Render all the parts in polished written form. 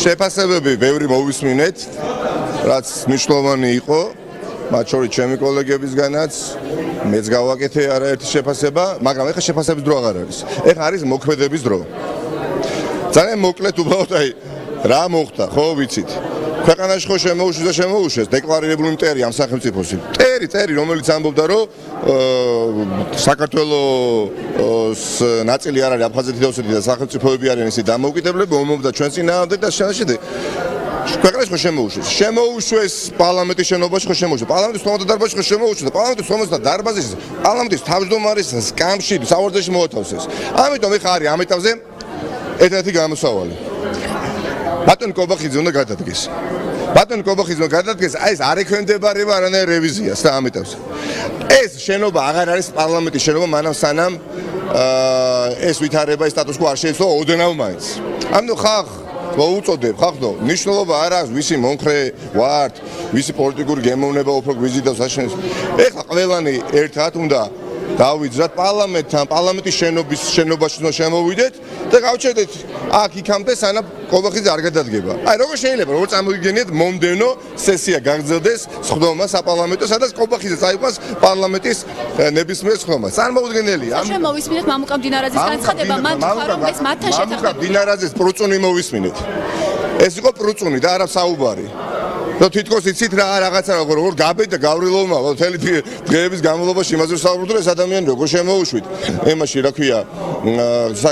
შეფასებები ბევრი მოვისმინეთ, რაც მნიშვნელოვანი იყო, მათ შორის ჩემი კოლეგებისგანაც, მეც გავაკეთე არაერთი შეფასება, მაგრამ ეხლა შეფასების დრო აღარ არის. ეხლა არის მოქმედების დრო. ძალიან მოკლედ უბრალოდ რა მოხდა, ხო ვიცით. ქვეყანაში ხო შემოუშვეს დეკლარირებული მტერი ამ სახელმწიფოსი. მტერი, რომელიც ამბობდა, რომ საქართველოს ნაწილი არ არის აფხაზეთი და ოსეთი და სახელმწიფოები არიან ისე დამოუკიდებლები, ომობდა ჩვენ წინააღმდეგ და შეშედე. ქვეყანაში ხო შემოუშვეს პარლამენტის შენობაში ხო შემოუშვეს. პარლამენტის თომოდა დარბაზში ხო შემოუშვეს. პარლამენტის თომოდა დარბაზის პარლამენტის თავმჯდომარის სკამში საوردეში მოათავსეს. ამიტომ ეხა არის ამ ეტაპზე ერთადერთი გამოსავალი. ბატონ კობახიძე უნდა გადადგეს. ეს არ ექვემდებარება არანაირ რევიზიას და ამ ეტაპზე. ეს შენობა აღარ არის პარლამენტის შენობა, მანამ სანამ ეს ვითარება ეს სტატუს კო არ შეიცვალა ოდნავ მაინც. ამიტომ მოუწოდებ ხახდო, მნიშვნელობა არ აქვს ვისი მომხრე ვართ, ვისი პოლიტიკური გემოვნება უფრო გვიზიდავს აშენებს. ეხლა ყველანი ერთად უნდა დავიძრათ პარლამენტთან, პარლამენტის შენობაში შემოვიდეთ და გავჩერდეთ აქ იქამდე სანამ კობახიძე არ გადადგება. როგორ შეიძლება როგორ წარმოგიდგენიათ მომდევნო სესია გაგრძელდეს სხდომა საპარლამენტო, სადაც კობახიძე წაიყვანს პარლამენტის ნებისმიერ სხდომას. წარმოგიდგენელია. ჩვენ მოვისმინეთ მამუკა მდინარაძის განცხადება, მან თქვა რომ ეს მათთან შეთანხმებული. მდინარაძის პრუწუნი მოვისმინეთ. ეს იყო პრუწუნი და არა საუბარი. და თითქოს იცით რა რაღაცა როგორ გაბედა გავრილოვმა მთელი დღეების განმავლობაში იმაზე ვსაუბრობთ რომ ეს ადამიანი როგორ შემოუშვით ემაში რა ქვია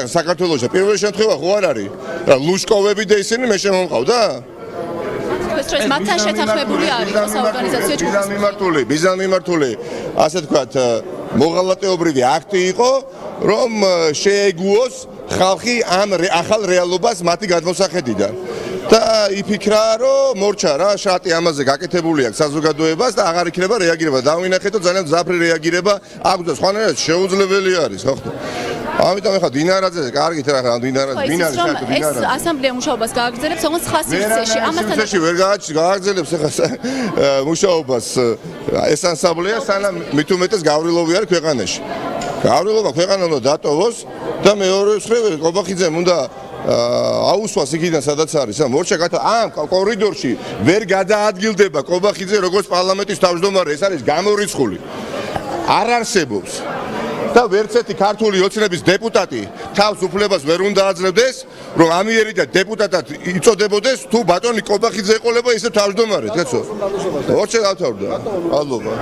საქართველოში პირველი შემთხვევა ხო არ არის რა ლუშკოვები და ისინი მე შემომყავდა ეს მათთან შეთანხმებული არის საორგანიზაციო ჯგუფი ბიზანმიმართული ასე თქვათ მოღალატეობრივი აქტი იყო რომ შეეგუოს ხალხი ამ ახალ რეალობას მათი გადმოსახედიდან და იფიქრა რომ მორჩა რა შრატი ამაზე გაკეთებული აქვს საზოგადოებას და აღარ იქნება რეაგირება დავინახეთ რომ ძალიან მძაფრი რეაგირება აქვს და სხვანაირად შეუძლებელი არის ხო ამიტომ ეხლა დინარაძეზე კარგით რა დინარაძე ეს ასამბლეა მუშაობას გააგრძელებს ოღონდ სხვა სივრცეში ამასთან ვერ გააგრძელებს ეხლა მუშაობას ეს ასამბლეა სანამ მით უმეტეს გავრილოვი არის ქვეყანაში გავრილობა ქვეყანა უნდა დატოვოს და მეორე მხრივ კობახიძემ უნდა აუსვას იქიდან სადაც არის მორჩა ამ კორიდორში ვერ გადაადგილდება კობახიძე როგორც პარლამენტის თავმჯდომარე ეს არის გამორიცხული არ არსებობს და ვერცერთი ქართული ოცნების დეპუტატი თავს უფლებას ვერ უნდა აძლევდეს რომ ამიერიდან დეპუტატად იწოდებოდეს თუ ბატონი კობახიძე ეყოლება ისე თავმჯდომარედ კაცო მორჩა დავთავრდა მადლობა